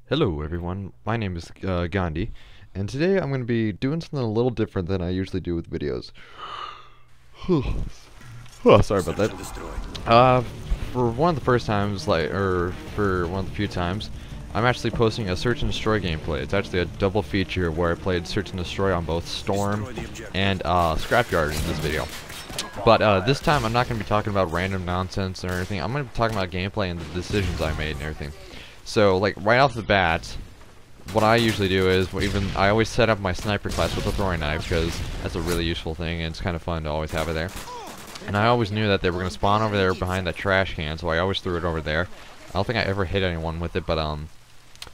Hello everyone, my name is Gandhi, and today I'm going to be doing something a little different than I usually do with videos. Oh, sorry about that. For one of the first times, for one of the few times, I'm actually posting a Search and Destroy gameplay. It's actually a double feature where I played Search and Destroy on both Storm and Scrapyard in this video. But this time I'm not going to be talking about random nonsense or anything. I'm going to be talking about gameplay and the decisions I made and everything. So, like, right off the bat, what I usually do is, I always set up my sniper class with a throwing knife, because that's a really useful thing, and it's kind of fun to always have it there. And I always knew that they were going to spawn over there behind that trash can, so I always threw it over there. I don't think I ever hit anyone with it, but,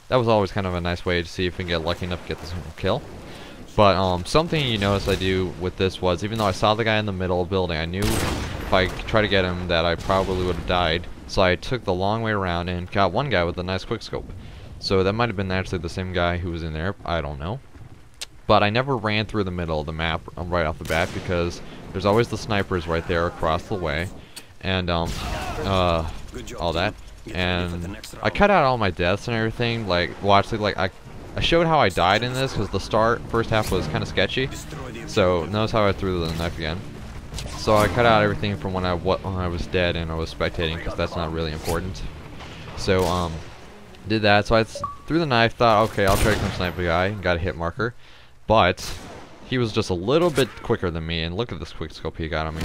that was always kind of a nice way to see if we can get lucky enough to get this kill. But, something you notice I do with this was, even though I saw the guy in the middle of the building, I knew if I tried to get him that I probably would have died. So I took the long way around and got one guy with a nice quickscope. So that might have been actually the same guy who was in there, I don't know. But I never ran through the middle of the map right off the bat, because there's always the snipers right there across the way. And, all that. And I cut out all my deaths and everything, like, I showed how I died in this, because the first half was kind of sketchy. So notice how I threw the knife again. So I cut out everything from when I was dead and I was spectating, because that's not really important. So did that. So I threw the knife, thought, okay, I'll try to come snipe the guy, got a hit marker, but he was just a little bit quicker than me. And look at this quick scope he got on me.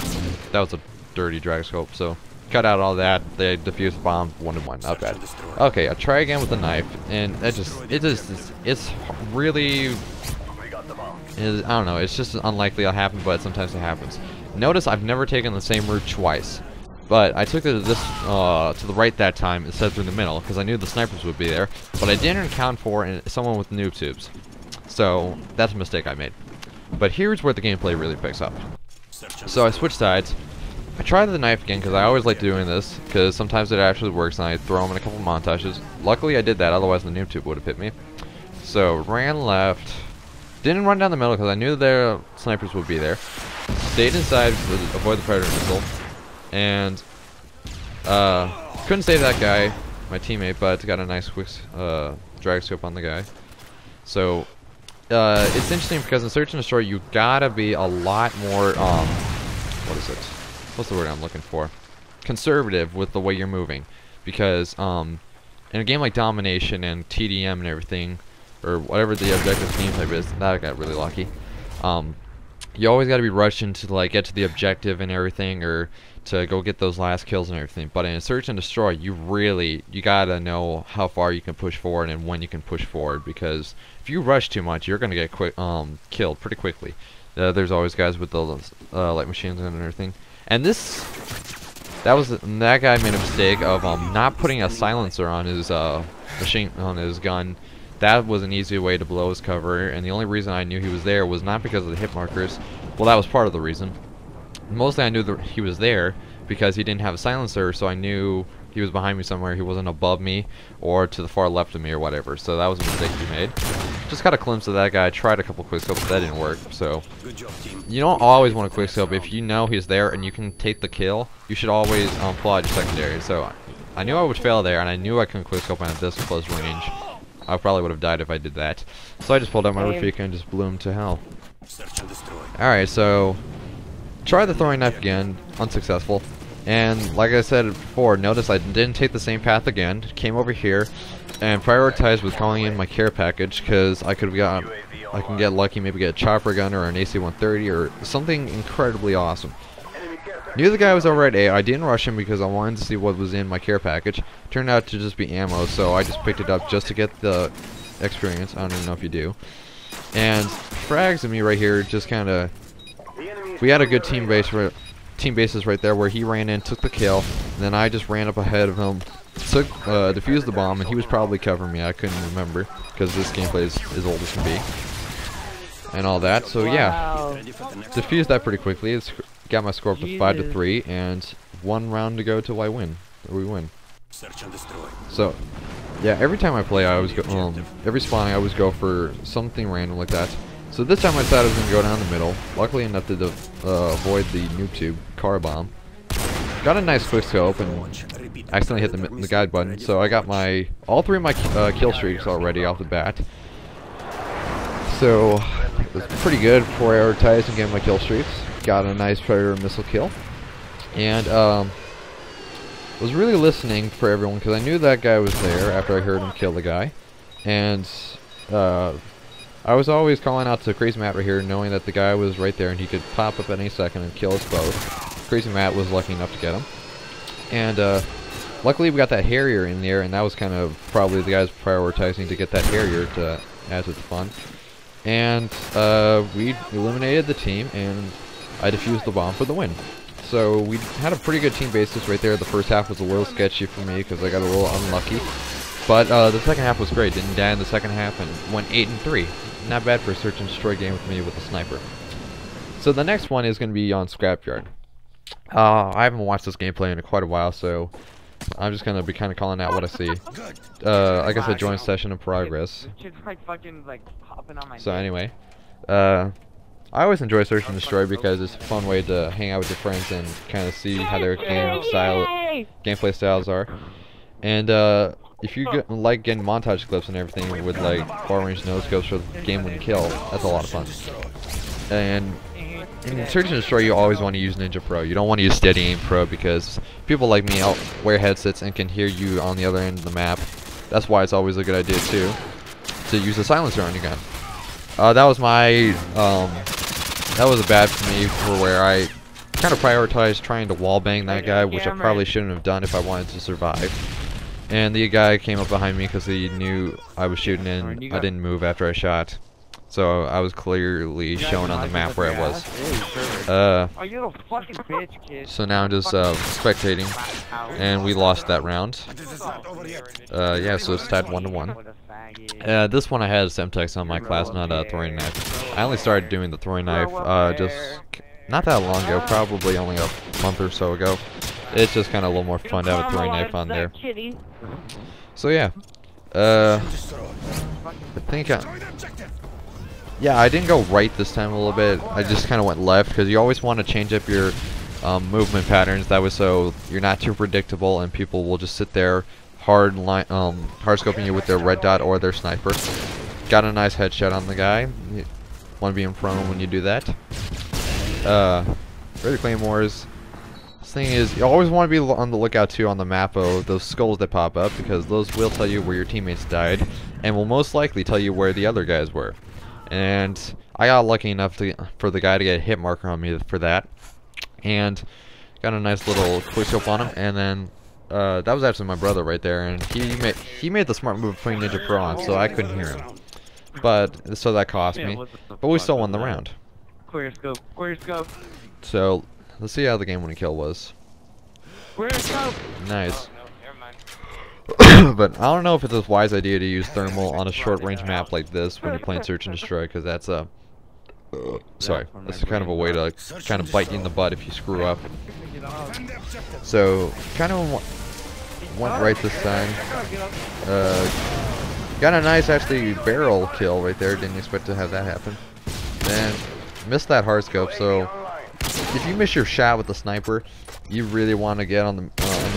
That was a dirty drag scope. So cut out all that. They defused the bomb 1-1. Not bad. Okay, I try again with the knife, and it's really. I don't know. It's just unlikely it'll happen, but sometimes it happens. Notice I've never taken the same route twice, but I took to the right that time instead of through the middle, because I knew the snipers would be there, but I didn't account for someone with noob tubes. So that's a mistake I made. But here's where the gameplay really picks up. So I switched sides. I tried the knife again, because I always like doing this, because sometimes it actually works, and I throw them in a couple montages. Luckily I did that, otherwise the noob tube would have hit me. So ran left. Didn't run down the middle, because I knew their snipers would be there. Stayed inside to avoid the predator missile, and couldn't save that guy, my teammate, but got a nice quick drag scope on the guy. So it's interesting, because in Search and Destroy you gotta be a lot more what's the word I'm looking for? Conservative with the way you're moving, because in a game like Domination and TDM and everything, or whatever the objective game type is, that I got really lucky. You always got to be rushing to like get to the objective and everything, or to go get those last kills and everything. But in Search and Destroy, you gotta know how far you can push forward and when you can push forward, because if you rush too much, you're gonna get killed pretty quickly. There's always guys with the light machine gun and everything. And that guy made a mistake of not putting a silencer on his gun. That was an easy way to blow his cover, and the only reason I knew he was there was not because of the hit markers. Well, that was part of the reason. Mostly I knew that he was there because he didn't have a silencer, so I knew he was behind me somewhere. He wasn't above me or to the far left of me or whatever. So that was a mistake he made. Just got a glimpse of that guy. Tried a couple quickscopes, but that didn't work. So you don't always want a quickscope. If you know he's there and you can take the kill, you should always pull out your secondary. So I knew I would fail there, and I knew I couldn't quickscope at this close range. I probably would have died if I did that. So I just pulled out my Rafika and just blew him to hell. Alright, so try the throwing knife again, unsuccessful. And like I said before, notice I didn't take the same path again. Came over here and prioritized with calling in my care package, because I can get lucky, maybe get a chopper gun or an AC-130 or something incredibly awesome. Knew the guy was over at A. I didn't rush him because I wanted to see what was in my care package. Turned out to just be ammo, so I just picked it up just to get the experience. I don't even know if you do. And frags of me right here just kind of. We had a good team bases right there where he ran in, took the kill, and then I just ran up ahead of him, defused the bomb, and he was probably covering me. I couldn't remember because this gameplay is as old as can be, and all that. So yeah, defused that pretty quickly. It's got my score up to 5-3, and 1 round to go till we win. So, yeah, every time I play, I always go, every spawn I always go for something random like that. So this time I decided I was gonna go down the middle. Luckily enough to avoid the noob tube car bomb. Got a nice quick scope and accidentally hit the guide button. So I got all three of my kill streaks already off the bat. So it's pretty good, prioritizing getting my kill streaks. Got a nice predator missile kill, and was really listening for everyone because I knew that guy was there after I heard him kill the guy, and I was always calling out to Crazy Matt right here, knowing that the guy was right there and he could pop up at any second and kill us both. Crazy Matt was lucky enough to get him, and luckily we got that Harrier in there, and that was kind of probably the guys prioritizing to get that Harrier to add to the fun. And we eliminated the team, and I defused the bomb for the win. So we had a pretty good team basis right there. The first half was a little sketchy for me because I got a little unlucky. But the second half was great. Didn't die in the second half and went 8-3. Not bad for a search and destroy game with me with a sniper. So the next one is going to be on Scrapyard. I haven't watched this gameplay in quite a while, so I'm just going to be kind of calling out what I see. Like I said, join session in progress. So anyway, I always enjoy search and destroy because it's a fun way to hang out with your friends and kind of see how their gameplay styles are. And if you like getting montage clips and everything with like far range no scopes for the game when kill, that's a lot of fun. And in search and destroy, you always want to use Ninja Pro. You don't want to use Steady Aim Pro because people like me wear headsets and can hear you on the other end of the map. That's why it's always a good idea too to use a silencer on your gun. That was a bad for me for where I kind of prioritized trying to wallbang that guy, which I probably shouldn't have done if I wanted to survive. And the guy came up behind me because he knew I was shooting and I didn't move after I shot. So I was clearly shown on the map where I was. So now I'm just spectating, and we lost that round. Yeah, so it's tied 1-1. This one I had a Semtex on my class, not a throwing knife. I only started doing the throwing knife just not that long ago, probably only a month or so ago. It's just kind of a little more fun to have a throwing knife on there. So yeah, I think yeah, I didn't go right this time a little bit. I just kind of went left because you always want to change up your movement patterns. That way, so you're not too predictable, and people will just sit there hard scoping you with their red dot or their sniper. Got a nice headshot on the guy. You want to be in front when you do that. Ready claymores. This thing is, you always want to be on the lookout too on the map of those skulls that pop up because those will tell you where your teammates died, and will most likely tell you where the other guys were. And I got lucky enough for the guy to get a hit marker on me for that, and got a nice little quickscope on him. And then that was actually my brother right there, and he made the smart move of putting Ninja Pro on, so I couldn't hear him. But so that cost me, but we still won the round. Clear scope. So let's see how the game winning kill was. Nice. But I don't know if it's a wise idea to use thermal on a short range map like this when you're playing search and destroy, because that's a sorry, that's kind of a way to kind of bite you in the butt if you screw up. So kind of went right this time. Got a nice actually barrel kill right there. Didn't expect to have that happen. And missed that hard scope. So if you miss your shot with the sniper, you really want to get on the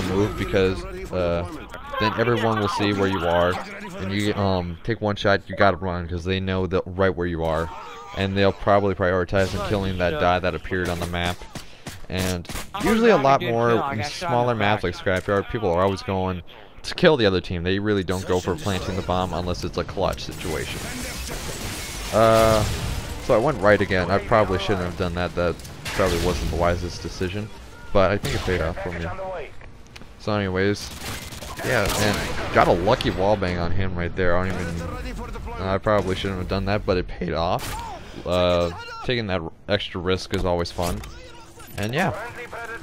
move, because then everyone will see where you are, and you take one shot, you gotta run because they know right where you are, and they'll probably prioritize in killing that dot that appeared on the map. And usually a lot more in smaller maps like Scrapyard, people are always going to kill the other team. They really don't go for planting the bomb unless it's a clutch situation. So I went right again. I probably shouldn't have done that. That probably wasn't the wisest decision, but I think it paid off for me. So anyways, yeah, and got a lucky wallbang on him right there. I probably shouldn't have done that, but it paid off. Taking that extra risk is always fun. And yeah,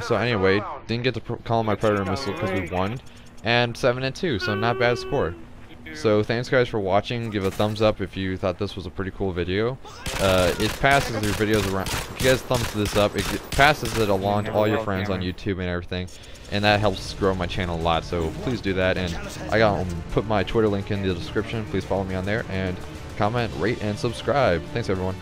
so anyway, didn't get to call my Predator missile because we won, and 7-2, so not bad score. So thanks guys for watching. Give a thumbs up if you thought this was a pretty cool video. It passes your videos around. If you guys thumbs this up, it passes it along to all your friends on YouTube and everything, and that helps grow my channel a lot. So please do that. And I got put my Twitter link in the description. Please follow me on there and comment, rate, and subscribe. Thanks everyone.